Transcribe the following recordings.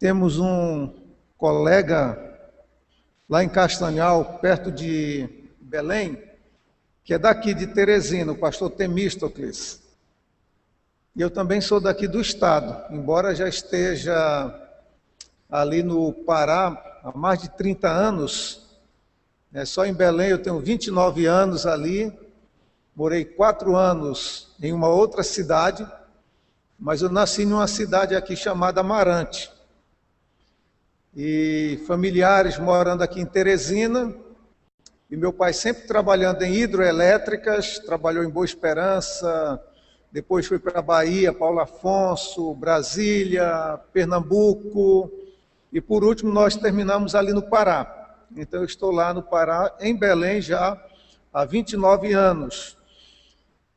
temos um colega lá em Castanhal, perto de Belém, que é daqui de Teresina, o pastor Temístocles. E eu também sou daqui do estado, embora já esteja ali no Pará há mais de 30 anos. Só em Belém eu tenho 29 anos ali, morei 4 anos em uma outra cidade, mas eu nasci em uma cidade aqui chamada Amarante. E familiares morando aqui em Teresina, e meu pai sempre trabalhando em hidroelétricas, trabalhou em Boa Esperança, depois foi para Bahia, Paulo Afonso, Brasília, Pernambuco, e por último nós terminamos ali no Pará. Então eu estou lá no Pará, em Belém já há 29 anos.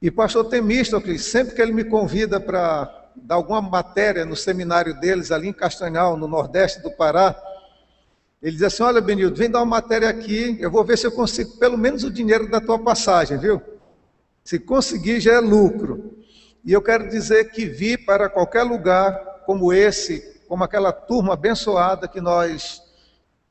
E pastor Temístocles, sempre que ele me convida para dar alguma matéria no seminário deles, ali em Castanhal, no nordeste do Pará, ele diz assim: olha, Benildo, vem dar uma matéria aqui, eu vou ver se eu consigo pelo menos o dinheiro da tua passagem, viu? Se conseguir, já é lucro. E eu quero dizer que vir para qualquer lugar como esse, como aquela turma abençoada que nós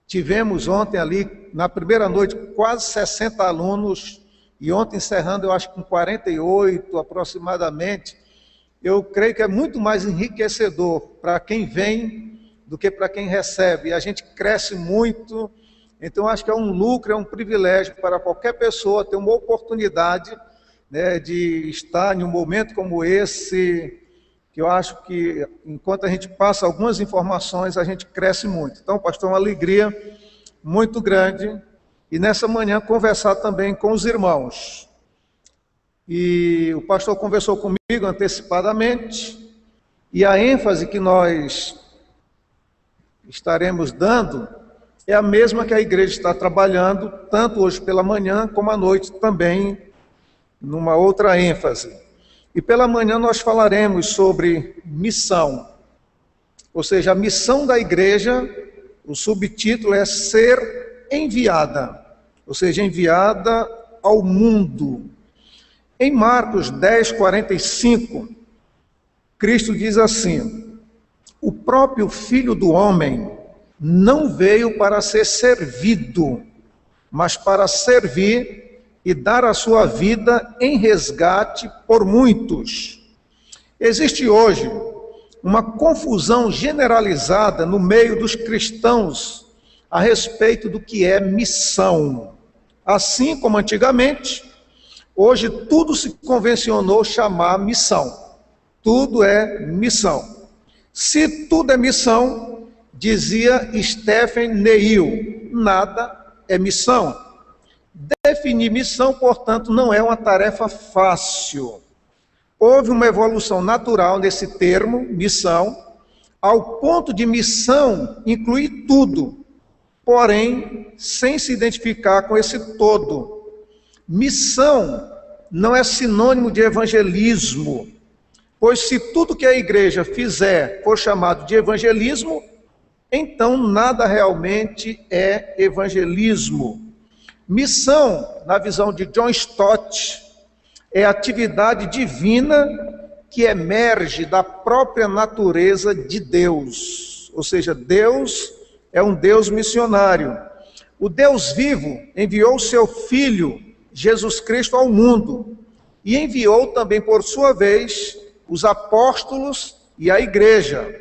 tivemos ontem ali, na primeira noite, quase 60 alunos, e ontem encerrando, eu acho, com 48 aproximadamente. Eu creio que é muito mais enriquecedor para quem vem do que para quem recebe. E a gente cresce muito, então acho que é um lucro, é um privilégio para qualquer pessoa ter uma oportunidade, né, de estar em um momento como esse, que eu acho que enquanto a gente passa algumas informações, a gente cresce muito. Então, pastor, é uma alegria muito grande, e nessa manhã conversar também com os irmãos. E o pastor conversou comigo antecipadamente, e a ênfase que nós estaremos dando é a mesma que a igreja está trabalhando, tanto hoje pela manhã como à noite também, numa outra ênfase. E pela manhã nós falaremos sobre missão, ou seja, a missão da igreja, o subtítulo é ser enviada, ou seja, enviada ao mundo. Em Marcos 10, 45, Cristo diz assim: o próprio Filho do Homem não veio para ser servido, mas para servir e dar a sua vida em resgate por muitos. Existe hoje uma confusão generalizada no meio dos cristãos a respeito do que é missão. Assim como antigamente, hoje tudo se convencionou chamar missão. Tudo é missão. Se tudo é missão, dizia Stephen Neil, nada é missão. Definir missão, portanto, não é uma tarefa fácil. Houve uma evolução natural nesse termo, missão, ao ponto de missão incluir tudo, porém, sem se identificar com esse todo. Missão não é sinônimo de evangelismo, pois se tudo que a igreja fizer for chamado de evangelismo, então nada realmente é evangelismo. Missão, na visão de John Stott, é atividade divina que emerge da própria natureza de Deus. Ou seja, Deus é um Deus missionário. O Deus vivo enviou o seu Filho, Jesus Cristo, ao mundo, e enviou também, por sua vez, os apóstolos e a igreja.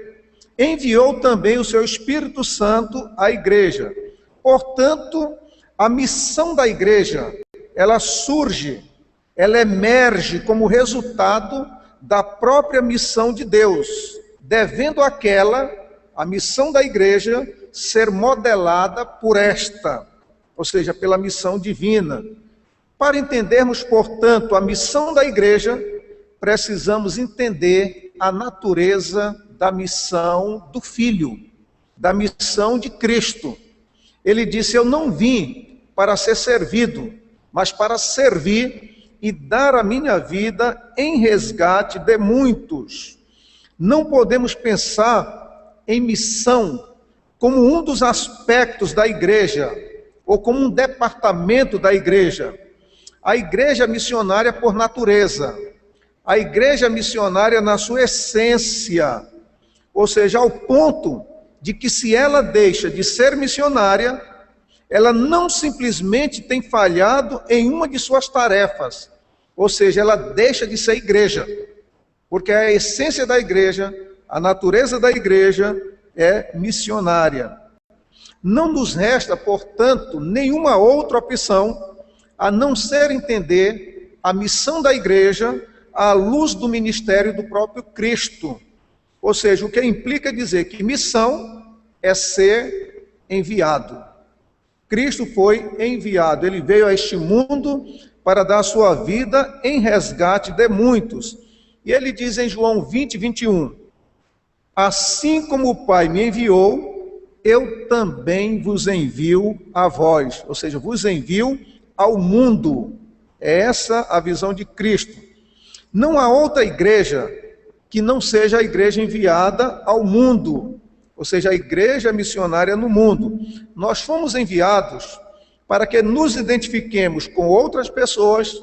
Enviou também o seu Espírito Santo à igreja. Portanto, a missão da igreja, ela surge, ela emerge como resultado da própria missão de Deus, devendo a missão da igreja, ser modelada por esta, ou seja, pela missão divina. Para entendermos, portanto, a missão da igreja, precisamos entender a natureza da missão do Filho, da missão de Cristo. Ele disse: eu não vim para ser servido, mas para servir e dar a minha vida em resgate de muitos. Não podemos pensar em missão como um dos aspectos da igreja, ou como um departamento da igreja. A igreja missionária por natureza, a igreja missionária na sua essência, ou seja, ao ponto de que se ela deixa de ser missionária, ela não simplesmente tem falhado em uma de suas tarefas, ou seja, ela deixa de ser igreja, porque a essência da igreja, a natureza da igreja é missionária. Não nos resta, portanto, nenhuma outra opção a não ser entender a missão da igreja à luz do ministério do próprio Cristo. Ou seja, o que implica dizer que missão é ser enviado. Cristo foi enviado, ele veio a este mundo para dar sua vida em resgate de muitos. E ele diz em João 20, 21, assim como o Pai me enviou, eu também vos envio a vós, ou seja, vos envio ao mundo. É essa a visão de Cristo. Não há outra igreja que não seja a igreja enviada ao mundo, ou seja, a igreja missionária no mundo. Nós fomos enviados para que nos identifiquemos com outras pessoas,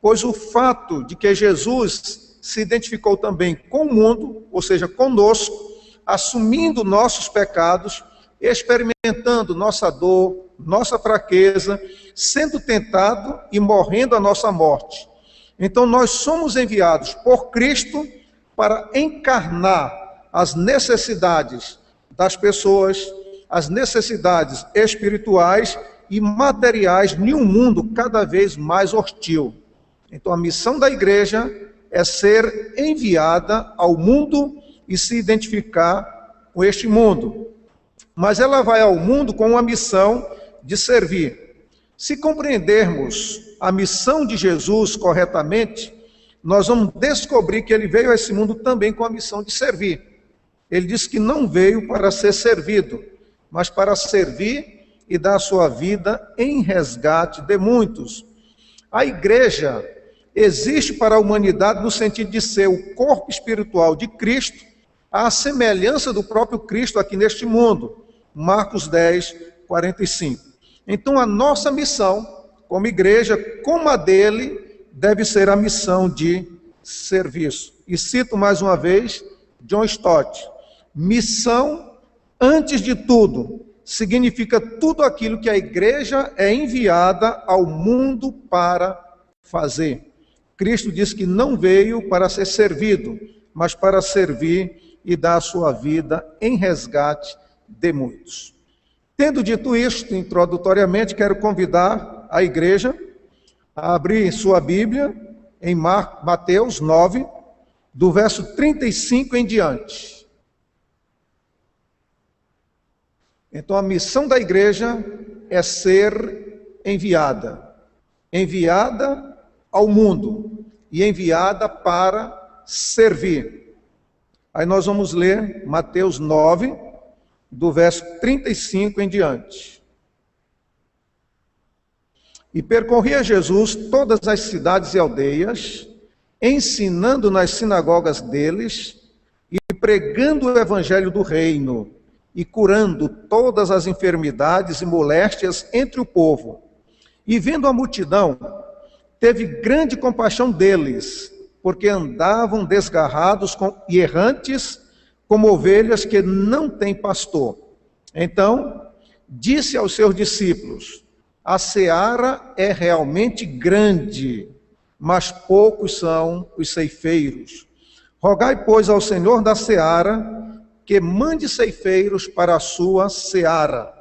pois o fato de que Jesus se identificou também com o mundo, ou seja, conosco, assumindo nossos pecados, experimentando nossa dor, nossa fraqueza, sendo tentado e morrendo a nossa morte. Então nós somos enviados por Cristo para encarnar as necessidades das pessoas, as necessidades espirituais e materiais em um mundo cada vez mais hostil. Então a missão da igreja é ser enviada ao mundo e se identificar com este mundo. Mas ela vai ao mundo com uma missão de servir. Se compreendermos a missão de Jesus corretamente, nós vamos descobrir que ele veio a esse mundo também com a missão de servir. Ele diz que não veio para ser servido, mas para servir e dar a sua vida em resgate de muitos. A igreja existe para a humanidade no sentido de ser o corpo espiritual de Cristo, à semelhança do próprio Cristo aqui neste mundo. Marcos 10, 45. Então a nossa missão, como igreja, como a dele, deve ser a missão de serviço. E cito mais uma vez John Stott: missão, antes de tudo, significa tudo aquilo que a igreja é enviada ao mundo para fazer. Cristo diz que não veio para ser servido, mas para servir e dar a sua vida em resgate de muitos. Tendo dito isto, introdutoriamente, quero convidar a igreja a abrir sua Bíblia em Mateus 9, do verso 35 em diante. Então a missão da igreja é ser enviada ao mundo e enviada para servir. Aí nós vamos ler Mateus 9, do verso 35 em diante. E percorria Jesus todas as cidades e aldeias, ensinando nas sinagogas deles e pregando o evangelho do reino e curando todas as enfermidades e moléstias entre o povo. E vendo a multidão, teve grande compaixão deles, porque andavam desgarrados e errantes, como ovelhas que não têm pastor. Então, disse aos seus discípulos: a seara é realmente grande, mas poucos são os ceifeiros. Rogai, pois, ao Senhor da seara, que mande ceifeiros para a sua seara.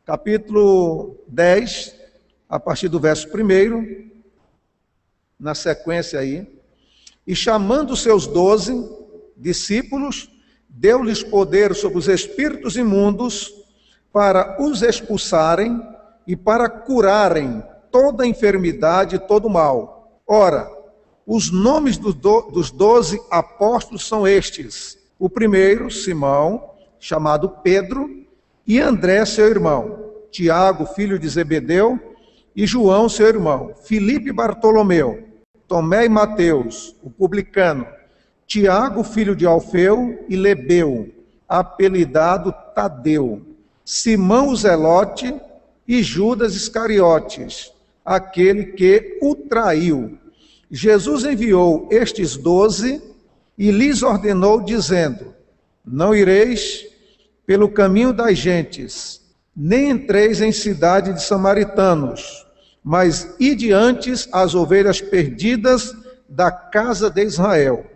Capítulo 10, a partir do verso 1, na sequência aí. E chamando os seus 12 discípulos, deu-lhes poder sobre os espíritos imundos para os expulsarem e para curarem toda enfermidade e todo mal. Ora, os nomes dos 12 apóstolos são estes: o primeiro, Simão, chamado Pedro, e André, seu irmão, Tiago, filho de Zebedeu, e João, seu irmão, Filipe e Bartolomeu, Tomé e Mateus, o publicano, Tiago, filho de Alfeu, e Lebeu, apelidado Tadeu, Simão o Zelote e Judas Iscariotes, aquele que o traiu. Jesus enviou estes 12 e lhes ordenou, dizendo: não ireis pelo caminho das gentes, nem entreis em cidade de samaritanos, mas ide antes as ovelhas perdidas da casa de Israel,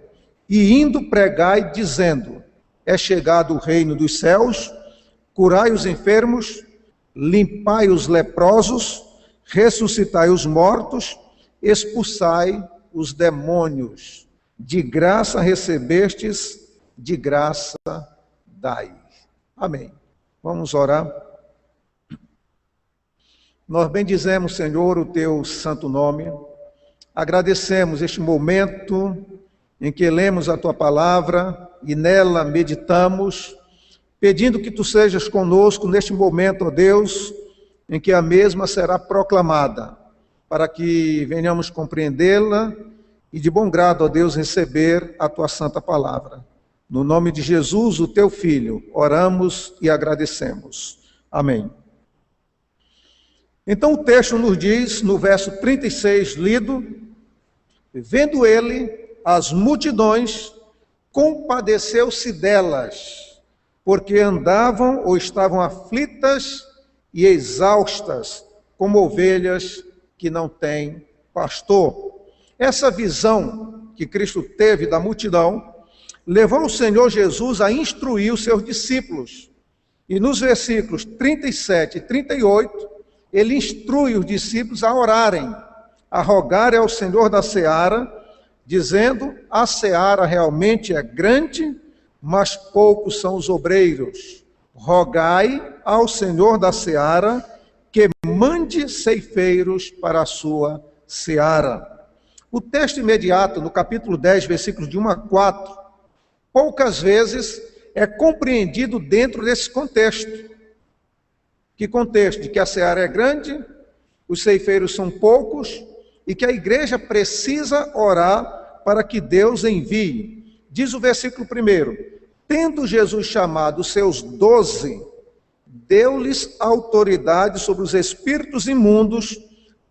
e indo pregai, dizendo: é chegado o reino dos céus, curai os enfermos, limpai os leprosos, ressuscitai os mortos, expulsai os demônios. De graça recebestes, de graça dai. Amém. Vamos orar. Nós bendizemos, Senhor, o teu santo nome. Agradecemos este momento em que lemos a tua palavra e nela meditamos, pedindo que tu sejas conosco neste momento, ó Deus, em que a mesma será proclamada, para que venhamos compreendê-la e de bom grado, ó Deus, receber a tua santa palavra. No nome de Jesus, o teu Filho, oramos e agradecemos. Amém. Então o texto nos diz, no verso 36 lido: vendo ele as multidões, compadeceu-se delas, porque andavam ou estavam aflitas e exaustas, como ovelhas que não têm pastor. Essa visão que Cristo teve da multidão levou o Senhor Jesus a instruir os seus discípulos. E nos versículos 37 e 38, ele instrui os discípulos a orarem, a rogarem ao Senhor da seara, dizendo: a seara realmente é grande, mas poucos são os obreiros. Rogai ao Senhor da seara que mande ceifeiros para a sua seara. O texto imediato, no capítulo 10, versículos de 1 a 4, poucas vezes é compreendido dentro desse contexto. Que contexto? De que a seara é grande, os ceifeiros são poucos e que a igreja precisa orar para que Deus envie. Diz o versículo 1: tendo Jesus chamado os seus 12, deu-lhes autoridade sobre os espíritos imundos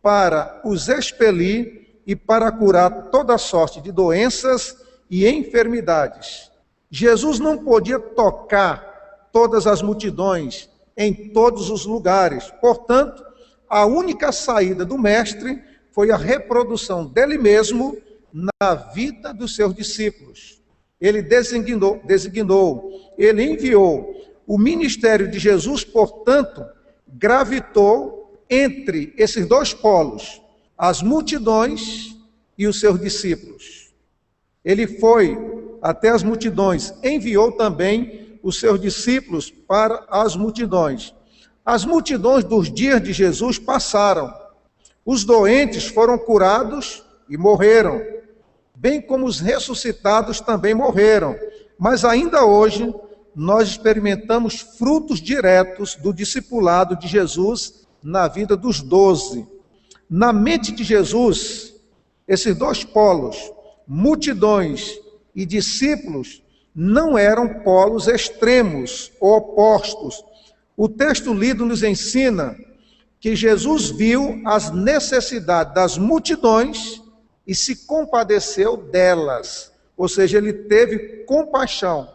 para os expelir e para curar toda sorte de doenças e enfermidades. Jesus não podia tocar todas as multidões em todos os lugares. Portanto, a única saída do mestre foi a reprodução dele mesmo na vida dos seus discípulos. Ele designou, ele enviou. O ministério de Jesus, portanto, gravitou entre esses dois polos, as multidões e os seus discípulos. Ele foi até as multidões, enviou também os seus discípulos para as multidões. As multidões dos dias de Jesus passaram. Os doentes foram curados e morreram, bem como os ressuscitados também morreram. Mas ainda hoje, nós experimentamos frutos diretos do discipulado de Jesus na vida dos 12. Na mente de Jesus, esses dois polos, multidões e discípulos, não eram polos extremos ou opostos. O texto lido nos ensina que Jesus viu as necessidades das multidões e se compadeceu delas, ou seja, ele teve compaixão.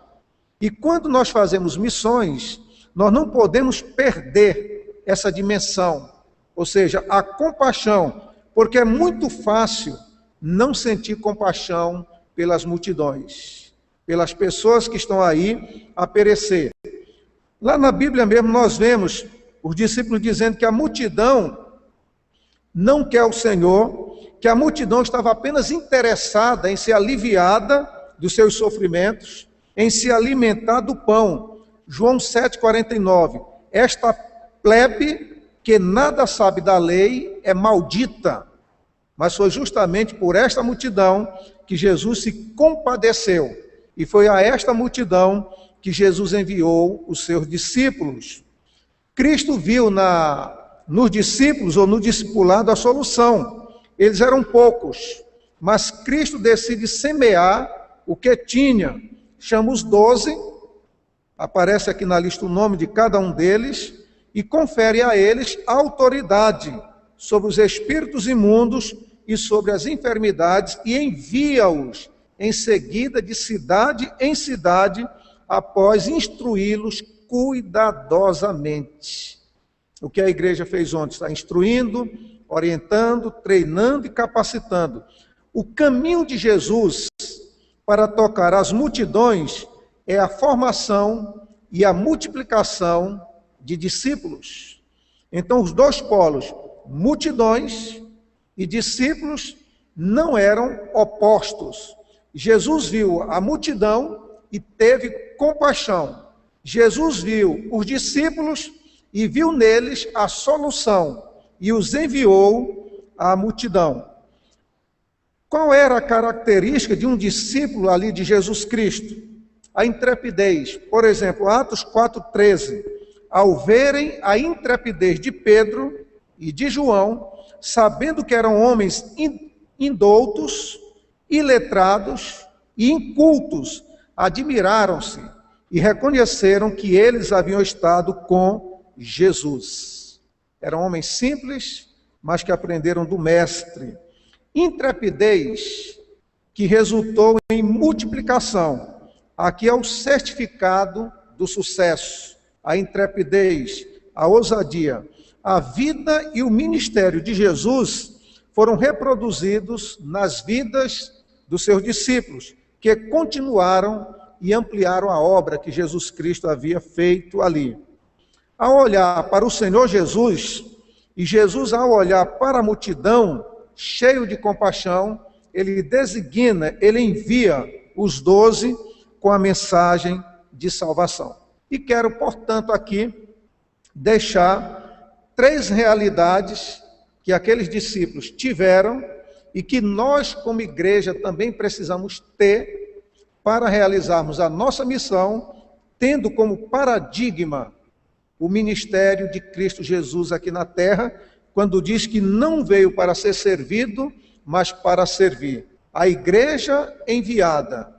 E quando nós fazemos missões, nós não podemos perder essa dimensão, ou seja, a compaixão, porque é muito fácil não sentir compaixão pelas multidões, pelas pessoas que estão aí a perecer. Lá na Bíblia mesmo nós vemos os discípulos dizendo que a multidão não quer o Senhor, que a multidão estava apenas interessada em ser aliviada dos seus sofrimentos, em se alimentar do pão. João 7,49. Esta plebe que nada sabe da lei é maldita. Mas foi justamente por esta multidão que Jesus se compadeceu. E foi a esta multidão que Jesus enviou os seus discípulos. Cristo viu nos discípulos ou no discipulado a solução. Eles eram poucos, mas Cristo decide semear o que tinha. Chama os 12, aparece aqui na lista o nome de cada um deles, e confere a eles autoridade sobre os espíritos imundos e sobre as enfermidades, e envia-os em seguida de cidade em cidade, após instruí-los cuidadosamente. O que a igreja fez ontem? Está instruindo, orientando, treinando e capacitando. O caminho de Jesus para tocar as multidões é a formação e a multiplicação de discípulos. Então, os dois polos, multidões e discípulos, não eram opostos. Jesus viu a multidão e teve compaixão. Jesus viu os discípulos e viu neles a solução e os enviou à multidão. Qual era a característica de um discípulo ali de Jesus Cristo? A intrepidez. Por exemplo, Atos 4,13. Ao verem a intrepidez de Pedro e de João, sabendo que eram homens indoutos, iletrados e incultos, admiraram-se e reconheceram que eles haviam estado com Jesus. Eram homens simples, mas que aprenderam do Mestre. Intrepidez que resultou em multiplicação. Aqui é o certificado do sucesso. A intrepidez, a ousadia. A vida e o ministério de Jesus foram reproduzidos nas vidas dos seus discípulos, que continuaram e ampliaram a obra que Jesus Cristo havia feito ali. Ao olhar para o Senhor Jesus, e Jesus ao olhar para a multidão, cheio de compaixão, ele designa, ele envia os 12 com a mensagem de salvação. E quero, portanto, aqui deixar 3 realidades que aqueles discípulos tiveram e que nós, como igreja, também precisamos ter para realizarmos a nossa missão, tendo como paradigma o ministério de Cristo Jesus aqui na terra, quando diz que não veio para ser servido, mas para servir. A igreja enviada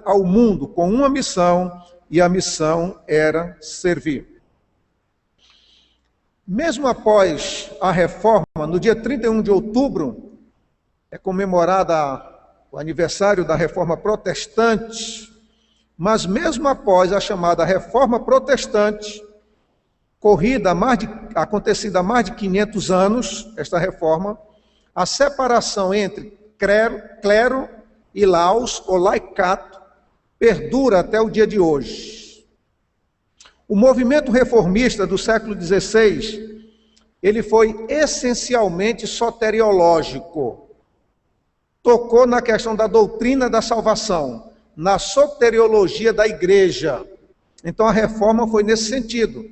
ao mundo com uma missão, e a missão era servir. Mesmo após a reforma, no dia 31 de outubro, é comemorada o aniversário da reforma protestante, mas mesmo após a chamada reforma protestante, acontecida há mais de 500 anos, esta reforma, a separação entre clero e laus, ou laicato, perdura até o dia de hoje. O movimento reformista do século XVI, ele foi essencialmente soteriológico. Tocou na questão da doutrina da salvação, na soteriologia da igreja. Então a reforma foi nesse sentido.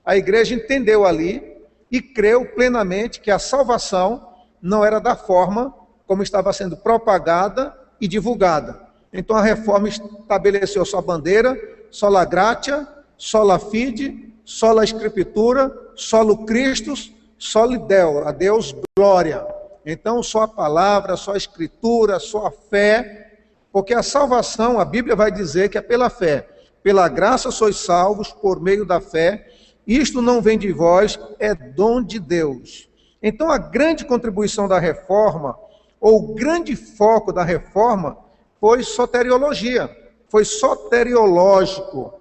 A igreja entendeu ali e creu plenamente que a salvação não era da forma como estava sendo propagada e divulgada. Então a reforma estabeleceu sua bandeira, sola gratia, sola fide, sola scriptura, solo Christus, soli Deo, a Deus glória. Então só a palavra, só a escritura, só a fé, porque a salvação, a Bíblia vai dizer que é pela fé. Pela graça sois salvos por meio da fé, isto não vem de vós, é dom de Deus. Então a grande contribuição da reforma, ou o grande foco da reforma, foi soteriologia, foi soteriológico.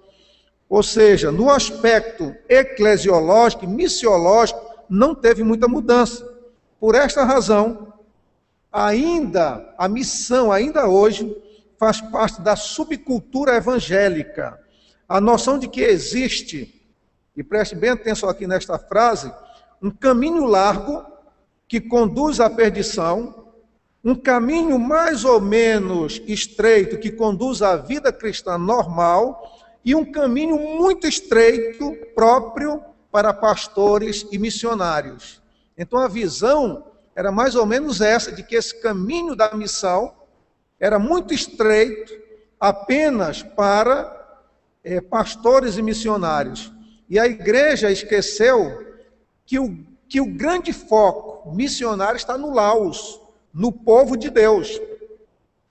Ou seja, no aspecto eclesiológico e missiológico, não teve muita mudança. Por esta razão, a missão, ainda hoje, faz parte da subcultura evangélica. A noção de que existe, e preste bem atenção aqui nesta frase, um caminho largo que conduz à perdição, um caminho mais ou menos estreito que conduz à vida cristã normal e um caminho muito estreito próprio para pastores e missionários. Então a visão era mais ou menos essa, de que esse caminho da missão era muito estreito apenas para pastores e missionários. E a igreja esqueceu que o grande foco missionário está no Laos, no povo de Deus.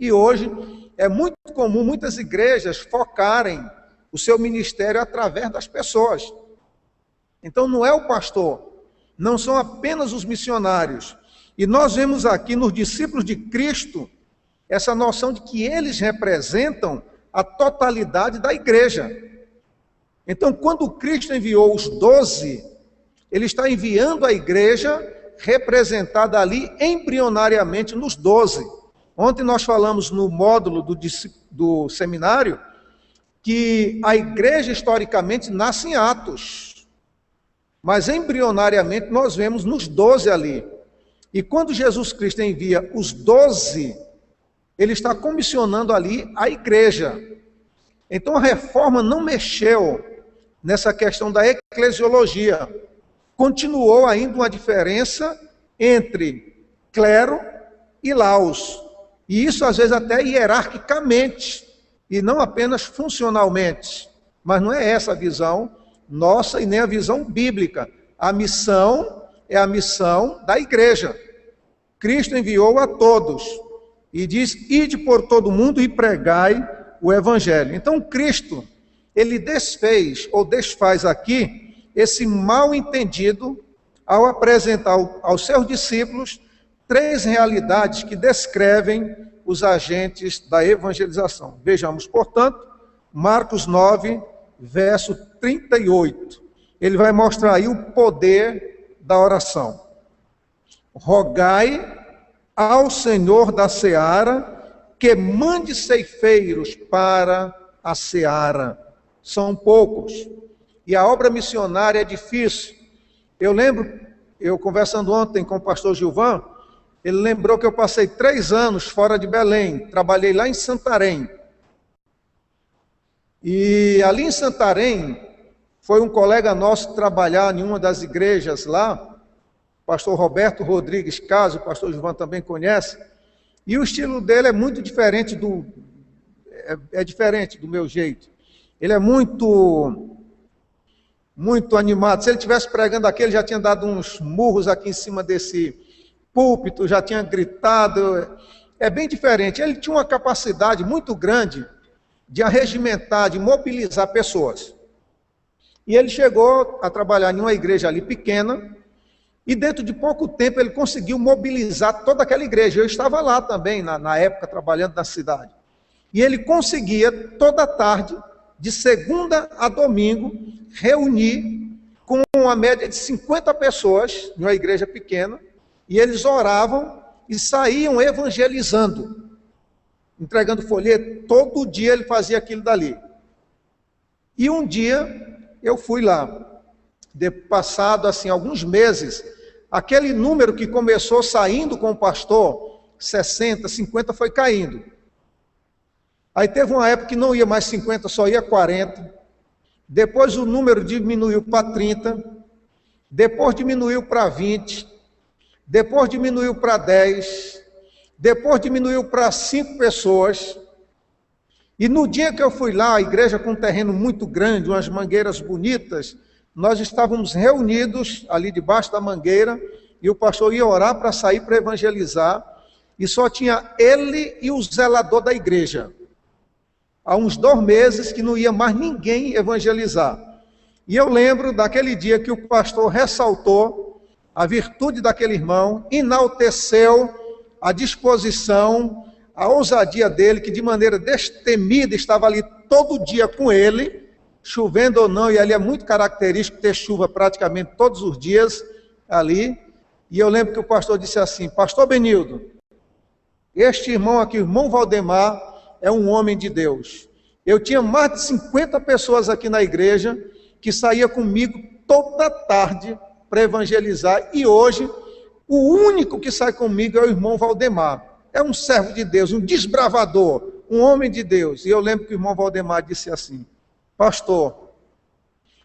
E hoje é muito comum muitas igrejas focarem o seu ministério através das pessoas. Então não é o pastor, não são apenas os missionários. E nós vemos aqui nos discípulos de Cristo essa noção de que eles representam a totalidade da igreja. Então, quando Cristo enviou os 12, ele está enviando a igreja representada ali embrionariamente nos 12. Ontem nós falamos no módulo do seminário que a igreja historicamente nasce em Atos, mas embrionariamente nós vemos nos 12 ali. E quando Jesus Cristo envia os 12, ele está comissionando ali a igreja. Então a reforma não mexeu nessa questão da eclesiologia. Continuou ainda uma diferença entre clero e laus. E isso às vezes até hierarquicamente, e não apenas funcionalmente. Mas não é essa a visão nossa e nem a visão bíblica. A missão é a missão da igreja. Cristo enviou a todos e diz: ide por todo mundo e pregai o evangelho. Então Cristo, ele desfez ou desfaz aqui esse mal entendido ao apresentar aos seus discípulos 3 realidades que descrevem os agentes da evangelização. Vejamos, portanto, Marcos 9, verso 38. Ele vai mostrar aí o poder da oração. Rogai ao Senhor da seara que mande ceifeiros para a seara. São poucos. E a obra missionária é difícil. Eu lembro, eu conversando ontem com o pastor Gilvan, ele lembrou que eu passei 3 anos fora de Belém, trabalhei lá em Santarém. E ali em Santarém, foi um colega nosso trabalhar em uma das igrejas lá, o pastor Roberto Rodrigues Caso, o pastor Gilvan também conhece, e o estilo dele é muito diferente diferente do meu jeito. Ele é muito animado. Se ele estivesse pregando aqui, ele já tinha dado uns murros aqui em cima desse púlpito, já tinha gritado. É bem diferente. Ele tinha uma capacidade muito grande de arregimentar, de mobilizar pessoas. E ele chegou a trabalhar em uma igreja ali pequena, e dentro de pouco tempo ele conseguiu mobilizar toda aquela igreja. Eu estava lá também, na época, trabalhando na cidade. E ele conseguia, toda tarde, de segunda a domingo, reunir com uma média de 50 pessoas, em uma igreja pequena, e eles oravam e saíam evangelizando, entregando folheto. Todo dia ele fazia aquilo dali. E um dia eu fui lá, passado assim alguns meses, aquele número que começou saindo com o pastor, 60, 50, foi caindo. Aí teve uma época que não ia mais 50, só ia 40. Depois o número diminuiu para 30. Depois diminuiu para 20. Depois diminuiu para 10. Depois diminuiu para 5 pessoas. E no dia que eu fui lá, a igreja com um terreno muito grande, umas mangueiras bonitas, nós estávamos reunidos ali debaixo da mangueira, e o pastor ia orar para sair para evangelizar, e só tinha ele e o zelador da igreja. Há uns 2 meses que não ia mais ninguém evangelizar. E eu lembro daquele dia que o pastor ressaltou a virtude daquele irmão, enalteceu a disposição, a ousadia dele, que de maneira destemida estava ali todo dia com ele, chovendo ou não, e ali é muito característico ter chuva praticamente todos os dias ali. E eu lembro que o pastor disse assim: pastor Benildo, este irmão aqui, o irmão Valdemar, é um homem de Deus. Eu tinha mais de 50 pessoas aqui na igreja que saía comigo toda tarde para evangelizar, e hoje o único que sai comigo é o irmão Valdemar. É um servo de Deus, um desbravador, um homem de Deus. E eu lembro que o irmão Valdemar disse assim: pastor,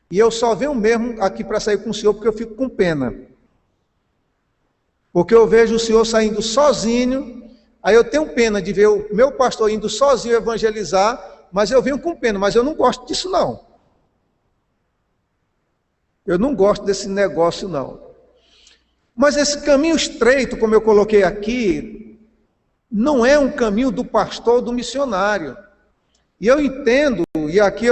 e eu só venho mesmo aqui para sair com o senhor porque eu fico com pena. Porque eu vejo o senhor saindo sozinho, aí eu tenho pena de ver o meu pastor indo sozinho evangelizar, mas eu venho com pena, mas eu não gosto disso não. Eu não gosto desse negócio não. Mas esse caminho estreito, como eu coloquei aqui, não é um caminho do pastor ou do missionário. E eu entendo, e aqui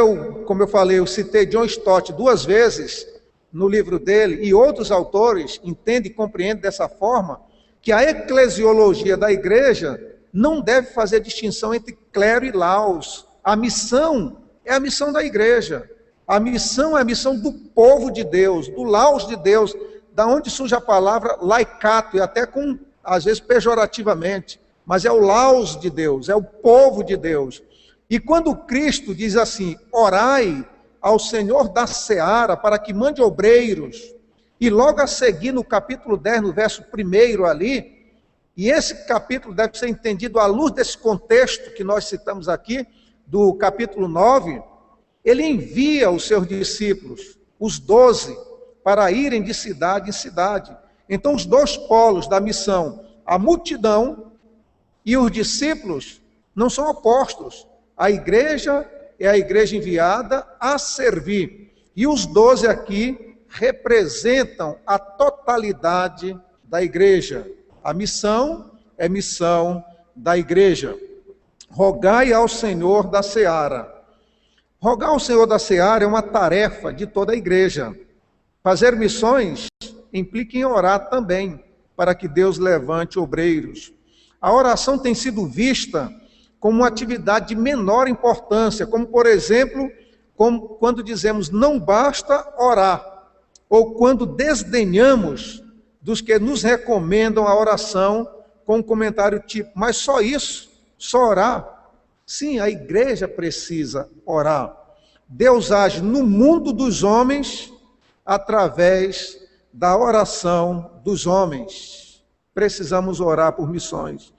como eu falei, eu citei John Stott 2 vezes no livro dele, e outros autores entendem e compreendem dessa forma, que a eclesiologia da igreja não deve fazer distinção entre clero e laus. A missão é a missão da igreja. A missão é a missão do povo de Deus, do laus de Deus, da onde surge a palavra laicato, e até com, às vezes, pejorativamente, mas é o laus de Deus, é o povo de Deus. E quando Cristo diz assim, orai ao Senhor da seara para que mande obreiros, e logo a seguir no capítulo 10, no verso 1 ali, e esse capítulo deve ser entendido à luz desse contexto que nós citamos aqui, do capítulo 9, ele envia os seus discípulos, os 12, para irem de cidade em cidade. Então os dois polos da missão, a multidão e os discípulos, não são opostos. A igreja é a igreja enviada a servir. E os 12 aqui representam a totalidade da igreja. A missão é missão da igreja. Rogai ao Senhor da seara. Rogar ao Senhor da seara é uma tarefa de toda a igreja. Fazer missões implica em orar também, para que Deus levante obreiros. A oração tem sido vista como uma atividade de menor importância, como, por exemplo, quando dizemos não basta orar, ou quando desdenhamos dos que nos recomendam a oração com um comentário tipo, mas só isso, só orar? Sim, a igreja precisa orar. Deus age no mundo dos homens através da oração dos homens. Precisamos orar por missões.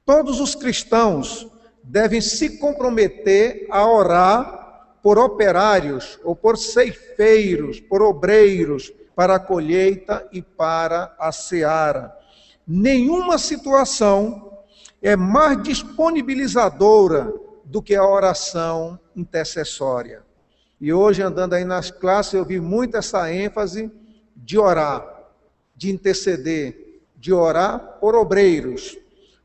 Todos os cristãos devem se comprometer a orar por operários, ou por ceifeiros, por obreiros, para a colheita e para a seara. Nenhuma situação é mais disponibilizadora do que a oração intercessória. E hoje, andando aí nas classes, eu vi muito essa ênfase de orar, de interceder, de orar por obreiros.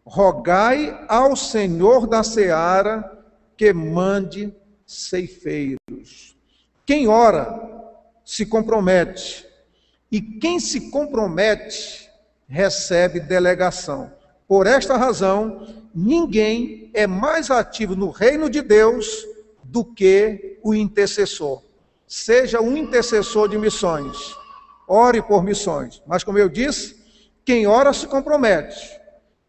Rogai ao Senhor da seara que mande ceifeiros. Quem ora se compromete, e quem se compromete recebe delegação. Por esta razão, ninguém é mais ativo no reino de Deus do que o intercessor. Seja um intercessor de missões, ore por missões. Mas, como eu disse, quem ora se compromete.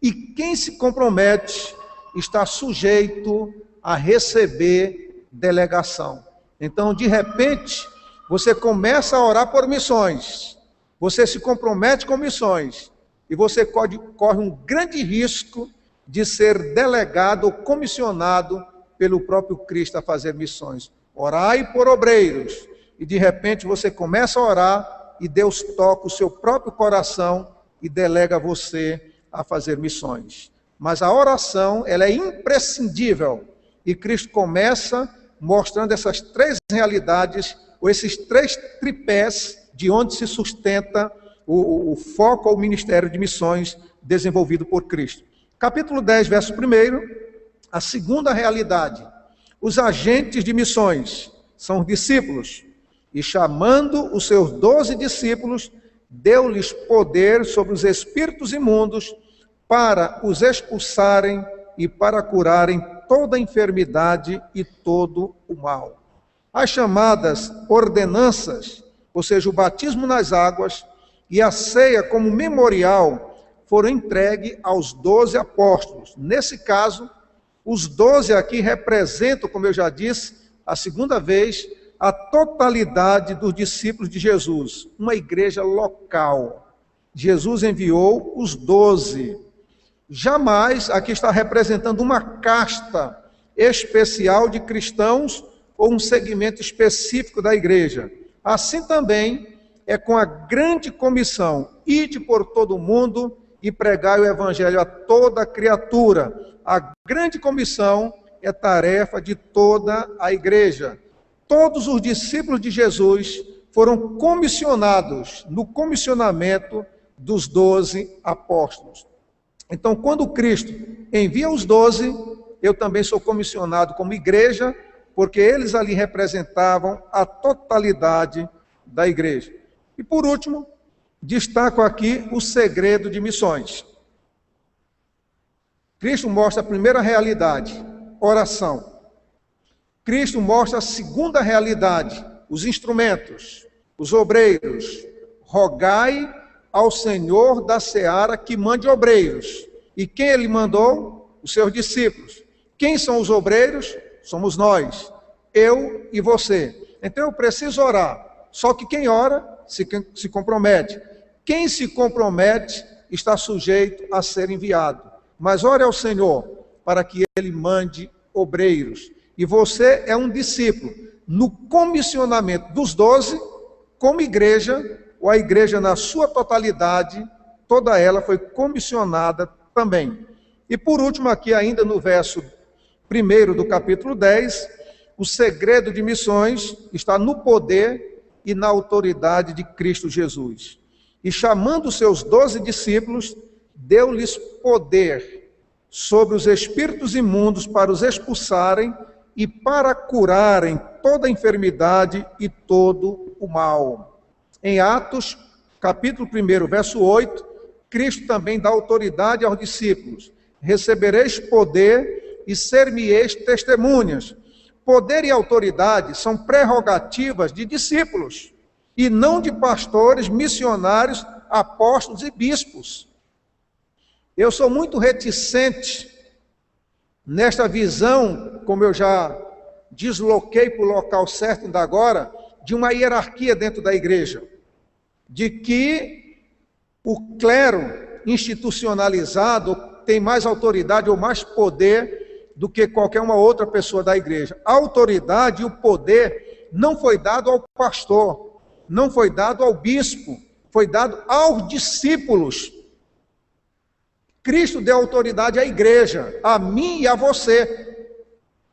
E quem se compromete está sujeito a receber delegação. Então, de repente, você começa a orar por missões, você se compromete com missões, e você corre um grande risco de ser delegado ou comissionado pelo próprio Cristo a fazer missões. Orai por obreiros, e de repente você começa a orar, e Deus toca o seu próprio coração e delega você a fazer missões. Mas a oração, ela é imprescindível, e Cristo começa mostrando essas três realidades, ou esses três tripés, de onde se sustenta o foco ao ministério de missões desenvolvido por Cristo. Capítulo 10, verso 1, a segunda realidade. Os agentes de missões são os discípulos, e chamando os seus 12 discípulos, deu-lhes poder sobre os espíritos imundos para os expulsarem e para curarem toda enfermidade e todo o mal. As chamadas ordenanças, ou seja, o batismo nas águas e a ceia como memorial, foram entregues aos 12 apóstolos. Nesse caso, os 12 aqui representam, como eu já disse, a segunda vez, a totalidade dos discípulos de Jesus, uma igreja local. Jesus enviou os 12. Jamais aqui está representando uma casta especial de cristãos ou um segmento específico da igreja. Assim também é com a grande comissão, ide por todo o mundo e pregai o evangelho a toda criatura. A grande comissão é tarefa de toda a igreja. Todos os discípulos de Jesus foram comissionados no comissionamento dos 12 apóstolos. Então, quando Cristo envia os 12, eu também sou comissionado como igreja, porque eles ali representavam a totalidade da igreja. E por último, destaco aqui o segredo de missões. Cristo mostra a primeira realidade, oração. Cristo mostra a segunda realidade, os instrumentos, os obreiros, rogai ao Senhor da seara que mande obreiros. E quem ele mandou? Os seus discípulos. Quem são os obreiros? Somos nós, eu e você. Então eu preciso orar. Só que quem ora se compromete. Quem se compromete está sujeito a ser enviado. Mas ore ao Senhor para que ele mande obreiros. E você é um discípulo. No comissionamento dos 12, como igreja, ou a igreja na sua totalidade, toda ela foi comissionada também. E por último, aqui ainda no verso 1 do capítulo 10, o segredo de missões está no poder e na autoridade de Cristo Jesus. E chamando os seus 12 discípulos, deu-lhes poder sobre os espíritos imundos para os expulsarem e para curarem toda a enfermidade e todo o mal. Em Atos, capítulo 1, verso 8, Cristo também dá autoridade aos discípulos. Recebereis poder e ser-me-eis testemunhas. Poder e autoridade são prerrogativas de discípulos, e não de pastores, missionários, apóstolos e bispos. Eu sou muito reticente nesta visão, como eu já desloquei para o local certo ainda agora, de uma hierarquia dentro da igreja, de que o clero institucionalizado tem mais autoridade ou mais poder do que qualquer uma outra pessoa da igreja. A autoridade e o poder não foi dado ao pastor, não foi dado ao bispo, foi dado aos discípulos. Cristo deu autoridade à igreja, a mim e a você.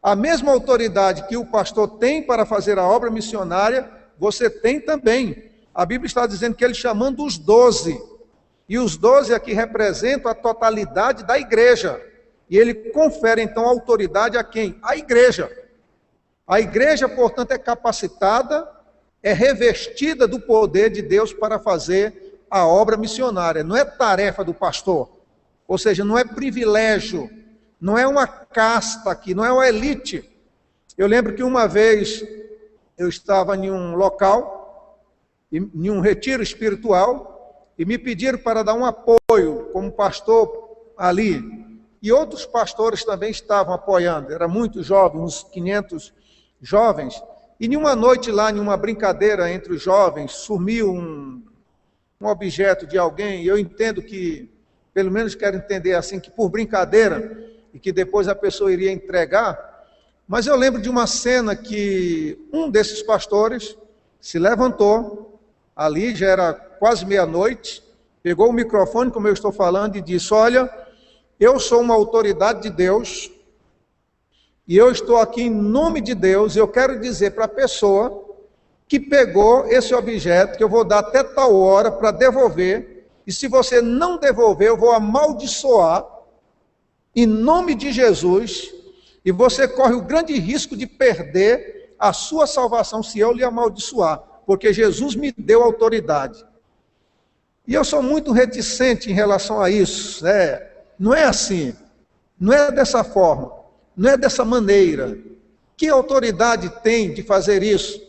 A mesma autoridade que o pastor tem para fazer a obra missionária, você tem também. A Bíblia está dizendo que ele chamando os 12, e os 12 aqui representam a totalidade da igreja. E ele confere então autoridade a quem? A igreja. A igreja, portanto, é capacitada, é revestida do poder de Deus para fazer a obra missionária. Não é tarefa do pastor, ou seja, não é privilégio, não é uma casta aqui, não é uma elite. Eu lembro que uma vez eu estava em um local, em um retiro espiritual, e me pediram para dar um apoio como pastor ali. E outros pastores também estavam apoiando, era muito jovem, uns 500 jovens. E em uma noite lá, em uma brincadeira entre os jovens, sumiu um objeto de alguém, e eu entendo que, pelo menos quero entender assim, que por brincadeira, e que depois a pessoa iria entregar. Mas eu lembro de uma cena que um desses pastores se levantou, ali já era quase meia-noite, pegou o microfone, como eu estou falando, e disse: olha, eu sou uma autoridade de Deus, e eu estou aqui em nome de Deus, e eu quero dizer para a pessoa que pegou esse objeto, que eu vou dar até tal hora para devolver, e se você não devolver, eu vou amaldiçoar, em nome de Jesus, e você corre o grande risco de perder a sua salvação se eu lhe amaldiçoar, porque Jesus me deu autoridade. E eu sou muito reticente em relação a isso, não é assim, não é dessa forma, não é dessa maneira. Que autoridade tem de fazer isso?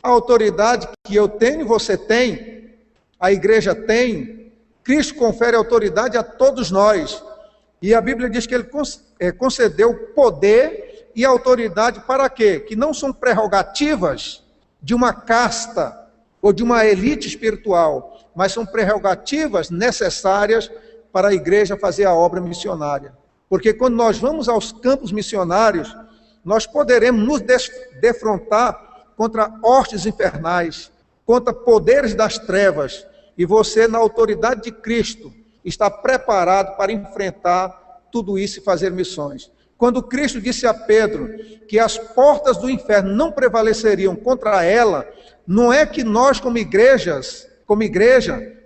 A autoridade que eu tenho, você tem, a igreja tem, Cristo confere autoridade a todos nós. E a Bíblia diz que ele concedeu poder e autoridade para quê? Que não são prerrogativas de uma casta ou de uma elite espiritual, mas são prerrogativas necessárias para a igreja fazer a obra missionária. Porque quando nós vamos aos campos missionários, nós poderemos nos defrontar contra hostes infernais, contra poderes das trevas, e você, na autoridade de Cristo, está preparado para enfrentar tudo isso e fazer missões. Quando Cristo disse a Pedro que as portas do inferno não prevaleceriam contra ela, não é que nós como igreja,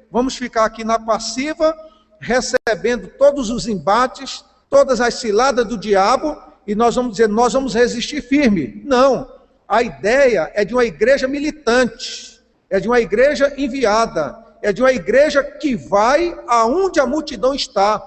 vamos ficar aqui na passiva, recebendo todos os embates, todas as ciladas do diabo, e nós vamos dizer, nós vamos resistir firme. Não, a ideia é de uma igreja militante, é de uma igreja enviada, é de uma igreja que vai aonde a multidão está,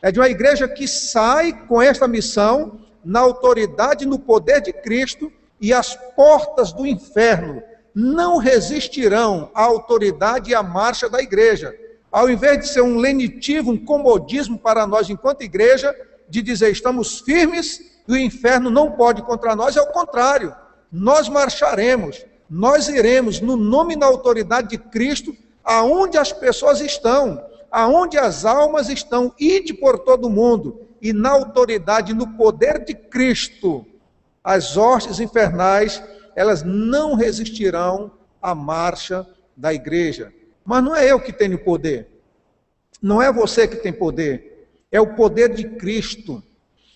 é de uma igreja que sai com esta missão, na autoridade e no poder de Cristo, e as portas do inferno não resistirão à autoridade e à marcha da igreja. Ao invés de ser um lenitivo, um comodismo para nós enquanto igreja, de dizer estamos firmes e o inferno não pode contra nós, é o contrário. Nós marcharemos, nós iremos no nome e na autoridade de Cristo, aonde as pessoas estão, aonde as almas estão, ide por todo o mundo, e na autoridade, no poder de Cristo, as hostes infernais, elas não resistirão à marcha da igreja. Mas não é eu que tenho poder, não é você que tem poder, é o poder de Cristo.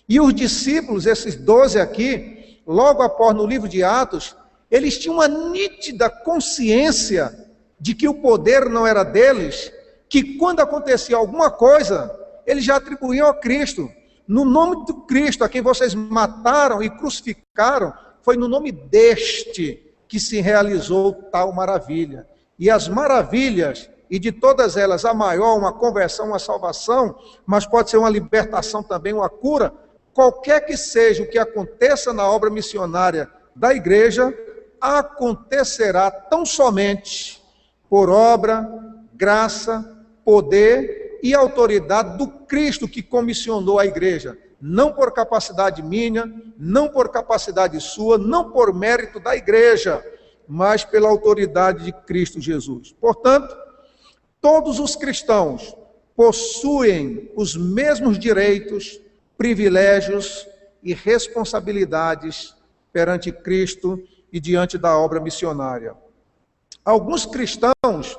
E os discípulos, esses 12 aqui, logo após no livro de Atos, eles tinham uma nítida consciência de que o poder não era deles, que quando acontecia alguma coisa, eles já atribuíam a Cristo. No nome do Cristo, a quem vocês mataram e crucificaram, foi no nome deste que se realizou tal maravilha. E as maravilhas, e de todas elas a maior, uma conversão, uma salvação, mas pode ser uma libertação também, uma cura, qualquer que seja o que aconteça na obra missionária da igreja, acontecerá tão somente por obra, graça, poder e autoridade do Cristo que comissionou a igreja, não por capacidade minha, não por capacidade sua, não por mérito da igreja, mas pela autoridade de Cristo Jesus. Portanto, todos os cristãos possuem os mesmos direitos, privilégios e responsabilidades perante Cristo e diante da obra missionária. Alguns cristãos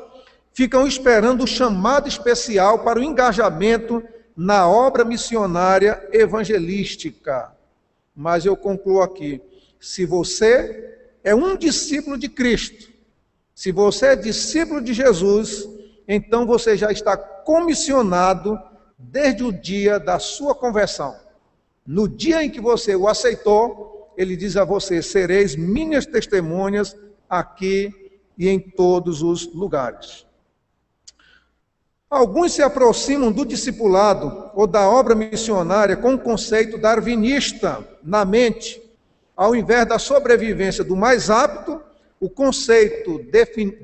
ficam esperando o chamado especial para o engajamento na obra missionária evangelística. Mas eu concluo aqui, se você é um discípulo de Cristo, se você é discípulo de Jesus, então você já está comissionado desde o dia da sua conversão. No dia em que você o aceitou, ele diz a você, sereis minhas testemunhas aqui e em todos os lugares. Alguns se aproximam do discipulado ou da obra missionária com o conceito darwinista na mente. Ao invés da sobrevivência do mais apto, o conceito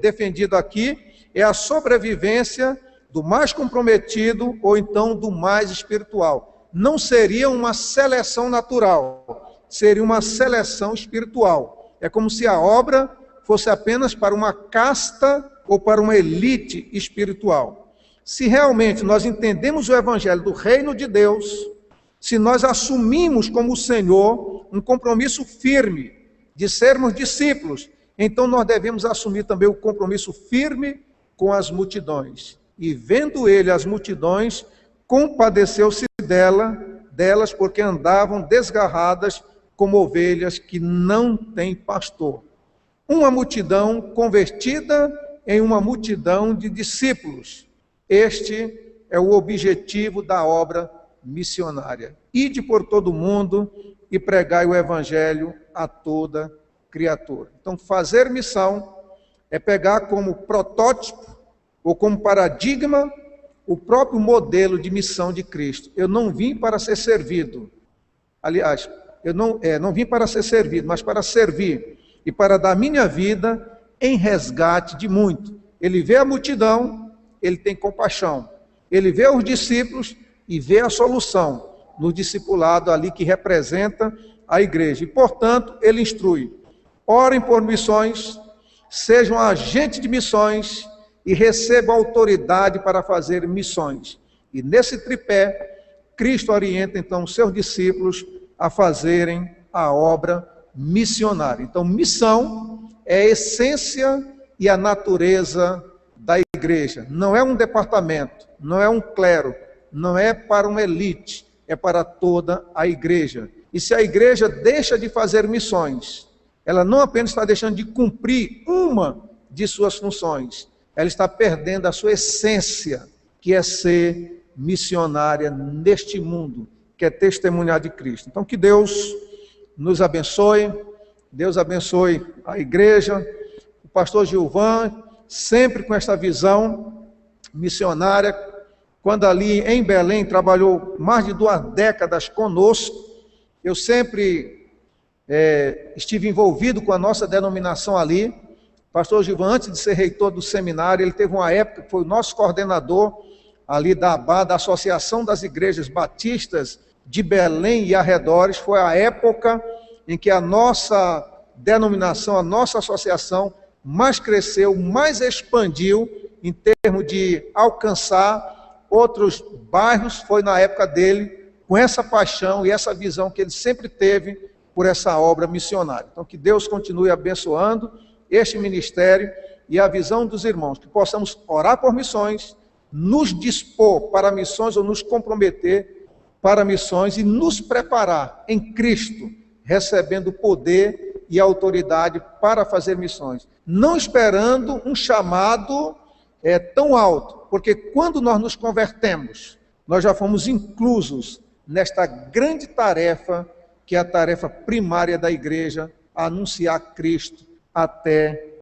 defendido aqui é a sobrevivência do mais comprometido ou então do mais espiritual. Não seria uma seleção natural, seria uma seleção espiritual. É como se a obra fosse apenas para uma casta ou para uma elite espiritual. Se realmente nós entendemos o evangelho do reino de Deus, se nós assumimos como Senhor um compromisso firme de sermos discípulos, então nós devemos assumir também o compromisso firme com as multidões. E vendo ele as multidões, compadeceu-se delas, porque andavam desgarradas como ovelhas que não têm pastor. Uma multidão convertida em uma multidão de discípulos. Este é o objetivo da obra missionária. Ide por todo o mundo e pregai o evangelho a toda criatura. Então, fazer missão é pegar como protótipo ou como paradigma o próprio modelo de missão de Cristo. Eu não vim para ser servido. Aliás, eu não vim para ser servido, mas para servir e para dar minha vida em resgate de muito. Ele vê a multidão, ele tem compaixão. Ele vê os discípulos e vê a solução no discipulado ali que representa a igreja. E, portanto, ele instrui. Orem por missões, sejam agentes de missões e recebam autoridade para fazer missões. E nesse tripé, Cristo orienta então os seus discípulos a fazerem a obra missionária. Então, missão é a essência e a natureza da igreja. Não é um departamento, não é um clero, não é para uma elite, é para toda a igreja. E se a igreja deixa de fazer missões, ela não apenas está deixando de cumprir uma de suas funções, ela está perdendo a sua essência, que é ser missionária neste mundo, que é testemunhar de Cristo. Então, que Deus nos abençoe, Deus abençoe a igreja, o pastor Gilvan, sempre com essa visão missionária. Quando ali em Belém trabalhou mais de 2 décadas conosco, eu sempre estive envolvido com a nossa denominação ali, Pastor Givan, antes de ser reitor do seminário, ele teve uma época que foi o nosso coordenador ali da ABA, da Associação das Igrejas Batistas de Belém e arredores. Foi a época em que a nossa denominação, a nossa associação mais cresceu, mais expandiu em termos de alcançar outros bairros. Foi na época dele, com essa paixão e essa visão que ele sempre teve por essa obra missionária. Então, que Deus continue abençoando este ministério e a visão dos irmãos, que possamos orar por missões, nos dispor para missões ou nos comprometer para missões e nos preparar em Cristo, recebendo poder e autoridade para fazer missões, não esperando um chamado tão alto, porque quando nós nos convertemos, nós já fomos inclusos nesta grande tarefa, que é a tarefa primária da igreja, anunciar Cristo até